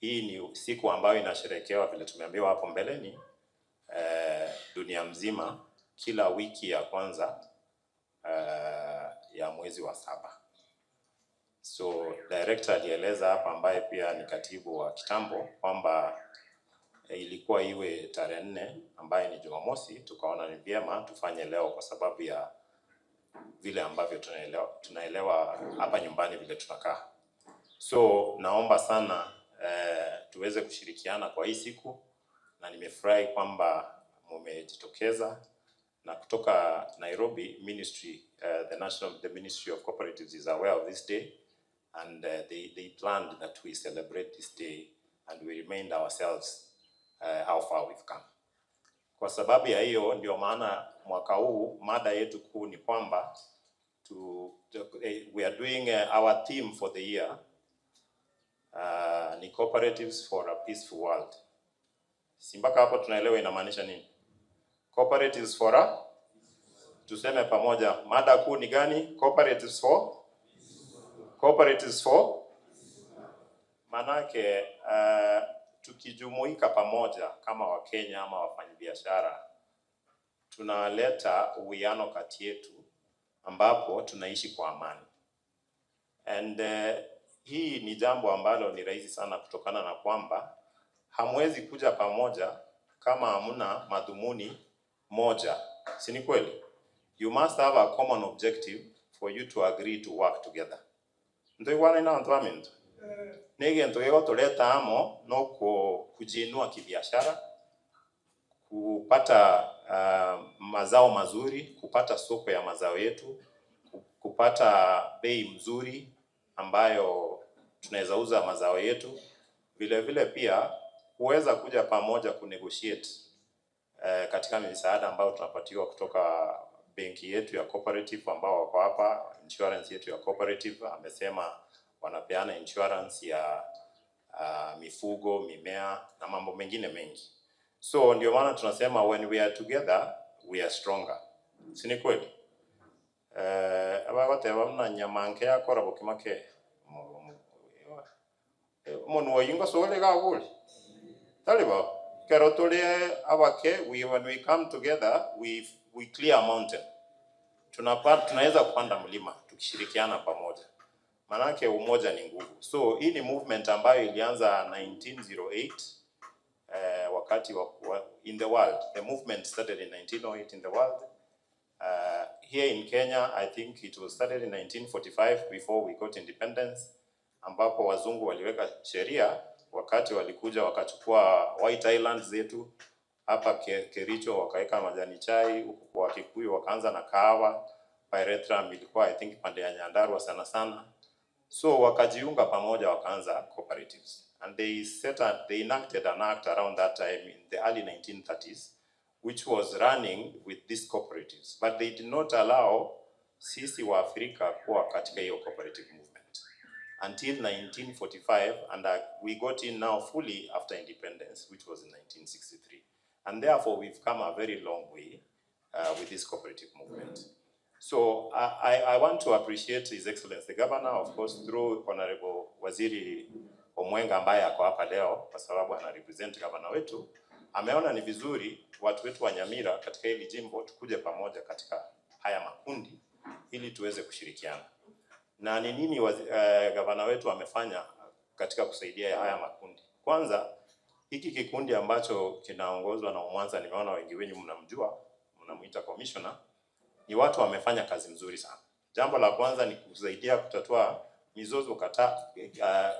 hii ni siku ambayo inasherekewa vile tumeambiwa hapo mbeleni dunia mzima kila wiki ya kwanza ya mwezi wa 7. So director alieleza hapa, ambaye pia ni katibu wa kitambo, kwamba ilikuwa iwe tarehe 4 ambaye ni Jumamosi. Tukaona ni vyema tufanye leo kwa sababu ya vile ambavyo tunaelewa hapa nyumbani vile tunakaa. So naomba sana tuweze kushirikiana kwa hii siku, na nimefurahi kwamba mmejitokeza. Na kutoka Nairobi Ministry, the Ministry of Cooperatives is aware of this day, and they planned that we celebrate this day and we remind ourselves how far we've come. Kwa sababu ya hiyo ndio maana mwaka huu mada yetu kuu ni kwamba we are doing our theme for the year ni cooperatives for a peaceful world. Simbaka hapo tunaelewa inamaanisha nini? Cooperatives for a, tuseme pamoja, mada kuu ni gani? Cooperatives for manake tukijumuika pamoja kama Wakenya ama wafanyabiashara, tunaleta uwiano kati yetu ambapo tunaishi kwa amani. And hii ni jambo ambalo ni rahisi sana, kutokana na kwamba hamwezi kuja pamoja kama hamuna madhumuni moja. Si ni kweli? You must have a common objective for you to agree to work together. Ndio wana ina antwamento. Nige ndio tuleta amo no kujinua kibiashara, kupata mazao mazuri, kupata soko ya mazao yetu, kupata bei mzuri ambayo tunaweza uza mazao yetu. Vile vile pia kuweza kuja pamoja kunegotiate katika misaada ambayo tunapatiwa kutoka benki yetu ya cooperative ambao wako hapa, insurance yetu ya cooperative amesema wanapeana insurance ya mifugo, mimea na mambo mengine mengi. So ndio maana tunasema when we are together we are stronger. Si ni kweli? Abagote bamna nyamanke yakora bokimake monu oyingo sole gaguli taliba kero tole abake. When we come together we clear a mountain. Tunaweza kupanda mlima tukishirikiana pamoja, manake umoja ni nguvu. So hii ni movement ambayo ilianza 1908 wakati in the world. The movement started in 1908 in the world. Here in Kenya, I think it was started in 1945 before we got independence, ambapo wazungu waliweka sheria wakati walikuja wakachukua White Islands zetu hapa Kericho, wakaweka majani chai, huku kwa Kikuyu wakaanza na kahawa, Pyrethrum ilikuwa I think pande ya Nyandarua sana sana. So wakajiunga pamoja wakaanza cooperatives, and they enacted an act around that time in the early 1930s which was running with these cooperatives, but they did not allow sisi wa Afrika kuwa katika hiyo cooperative movement until 1945, and we got in now fully after independence, which was in 1963, and therefore we've come a very long way with this cooperative movement. So I want to appreciate His Excellency the Governor, of course, through Honorable Waziri Omwenga ambaye ako hapa leo kwa sababu ana represent governor wetu. Ameona ni vizuri watu wetu wa Nyamira katika hili jimbo tukuje pamoja katika haya makundi ili tuweze kushirikiana. Na ni nini governor wetu amefanya katika kusaidia haya makundi? Kwanza, hiki kikundi ambacho kinaongozwa na Mwanza, nimeona wengi wenu mnamjua, mnamuita commissioner, ni watu wamefanya kazi nzuri sana. Jambo la kwanza ni kusaidia kutatua mizozo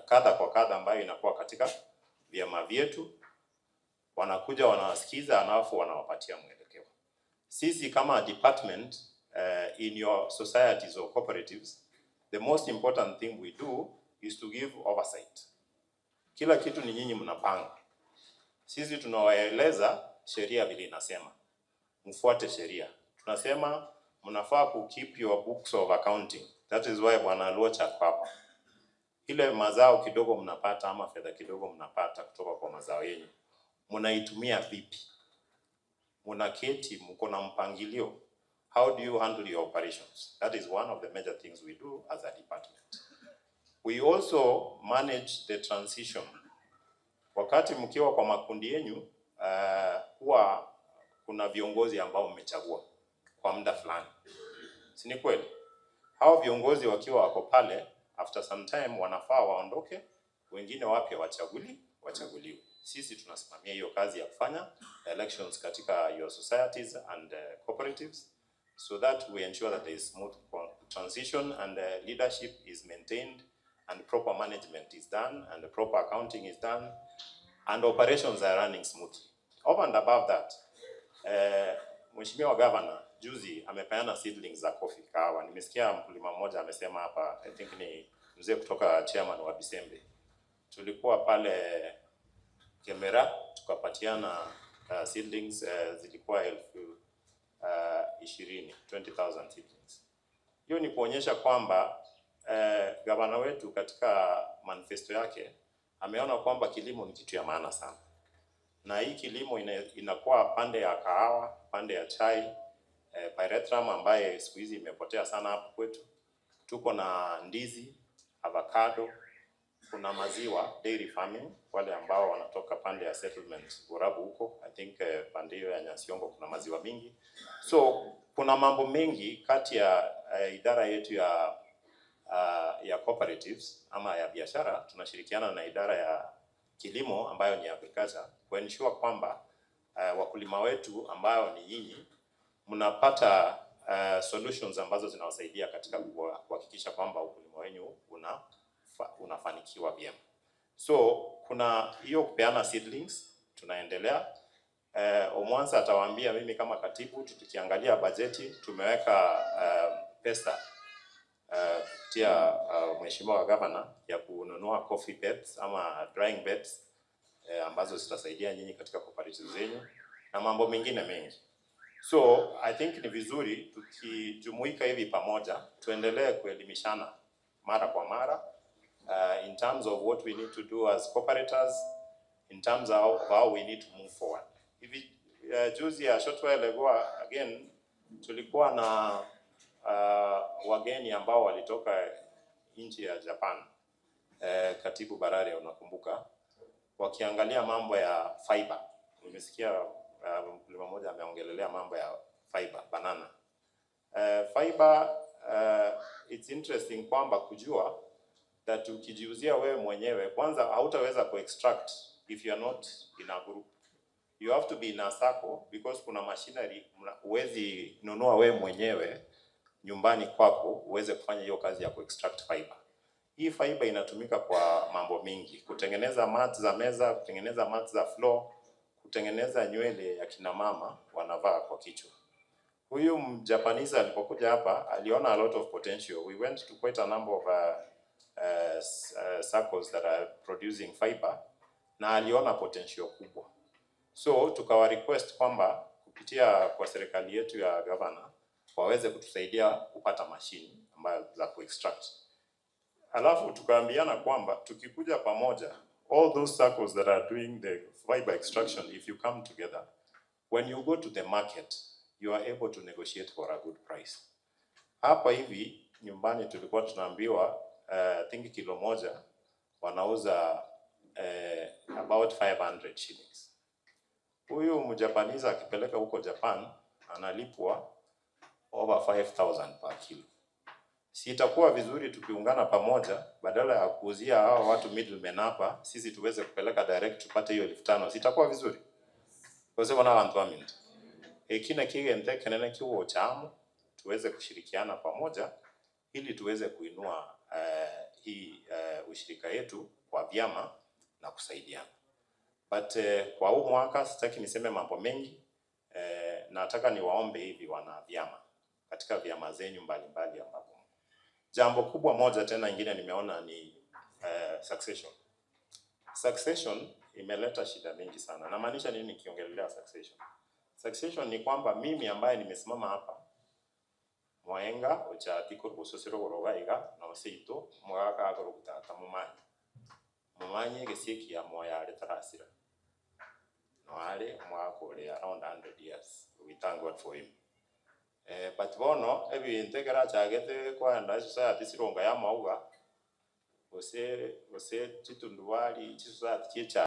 kadha kwa kadha ambayo inakuwa katika vyama vyetu. Wanakuja wanawasikiza, alafu wanawapatia mwelekeo. Sisi kama department in your societies or cooperatives, the most important thing we do is to give oversight. Kila kitu ni nyinyi mnapanga. Sisi tunawaeleza sheria vile inasema, mfuate sheria. Tunasema mnafaa ku keep your books of accounting. That is why Bwana Luocha hapa. Ile mazao kidogo mnapata ama fedha kidogo mnapata kutoka kwa mazao yenu, mnaitumia vipi? Mnaketi, mko na mpangilio. How do you handle your operations? That is one of the major things we do as a department. We also manage the transition wakati mkiwa kwa makundi yenu huwa kuna viongozi ambao mmechagua kwa muda fulani, si ni kweli? Hao viongozi wakiwa wako pale, after some time wanafaa waondoke, wengine wapya wachaguliwe. Sisi tunasimamia hiyo kazi ya kufanya elections katika your societies and cooperatives, so that we ensure that there is smooth transition and leadership is maintained and proper management is done and the proper accounting is done and operations are running smoothly. Over and above that, Mheshimiwa Governor juzi amepeana seedlings za coffee kahawa. Nimesikia mkulima mmoja amesema hapa, I think ni mzee kutoka chairman wa Bisembe. Tulikuwa pale Kemera tukapatiana seedlings zilikuwa 20,000 seedlings. Hiyo ni kuonyesha kwamba gavana wetu katika manifesto yake ameona kwamba kilimo ni kitu ya maana sana, na hii kilimo inakuwa pande ya kahawa, pande ya chai, pyrethrum ambaye siku hizi imepotea sana hapo kwetu. Tuko na ndizi, avocado, kuna maziwa, dairy farming, wale ambao wanatoka pande ya settlement Borabu huko, I think pande hiyo ya Nyasiongo kuna maziwa mingi. So kuna mambo mengi kati ya idara yetu ya cooperatives ama ya biashara, tunashirikiana na idara ya kilimo ambayo ni agriculture, kuensure kwamba wakulima wetu ambao ni nyinyi mnapata solutions ambazo zinawasaidia katika kuhakikisha kwamba ukulima wenu unafanikiwa vyema. So kuna hiyo kupeana seedlings tunaendelea. Omwanza atawaambia, mimi kama katibu tukiangalia bajeti tumeweka pesa kupitia Mheshimiwa Governor ya kununua coffee beds ama drying beds ambazo zitasaidia nyinyi katika cooperatives zenyu na mambo mengine mengi. So I think ni vizuri tukijumuika hivi pamoja tuendelee kuelimishana mara kwa mara in terms of what we need to do as cooperators, in terms of how we need to move forward. Hivi juzi ya short while ago again tulikuwa na wageni ambao walitoka nchi ya Japan, Katibu Barare unakumbuka, wakiangalia mambo ya fiber. Nimesikia mkulima mmoja ameongelelea mambo ya fiber, banana. Fiber, it's interesting kwamba kujua that ukijiuzia wewe mwenyewe, kwanza hautaweza ku-extract if you are not in a group. You have to be in a circle because kuna machinery huwezi nunua wewe mwenyewe nyumbani kwako uweze kufanya hiyo kazi ya ku-extract fiber. Hii fiber inatumika kwa mambo mingi, kutengeneza mats za meza, kutengeneza mats za floor, kutengeneza nywele ya kina mama wanavaa kwa kichwa. Huyu Mjapanese alipokuja hapa aliona a lot of potential. We went to quite a number of circles that are producing fiber na aliona potential kubwa. So tukawa request kwamba kupitia kwa serikali yetu ya governor waweze kutusaidia kupata machine ambayo za ku-extract. Alafu tukaambiana kwamba tukikuja pamoja, all those circles that are doing the fiber extraction, if you come together, when you go to the market, you are able to negotiate for a good price. Hapa hivi nyumbani tulikuwa tunaambiwa think kilo moja wanauza about 500 shillings. Huyu Mjapanese akipeleka huko Japan analipwa over 5,000 per kilo. Si itakuwa vizuri tukiungana pamoja, badala ya kuuzia hao watu middlemen hapa, sisi tuweze kupeleka direct tupate hiyo 5,000. Sitakuwa vizuri? Kwa sababu na watu wamingi. Kina kigente kenene kiwo chamu tuweze kushirikiana pamoja ili tuweze kuinua hii ushirika yetu kwa vyama na kusaidiana. But kwa huu mwaka sitaki niseme mambo mengi, nataka niwaombe hivi wana vyama katika vyama zenyu mbalimbali ambapo. Jambo kubwa moja tena ingine nimeona ni succession. Succession imeleta shida mingi sana. Namaanisha nini nikiongelea succession? Succession ni kwamba mimi ambaye nimesimama hapa mwaenga uchatiko kusosiro gorogaiga na waseito mwaka agorogutata mumanye geseki ya moya letarasira no ale mwaka ule around 100 years. We thank God for him. But bono ebintu gerachagete kwa nda society sironga ya mauga ose chitunduwali society chicha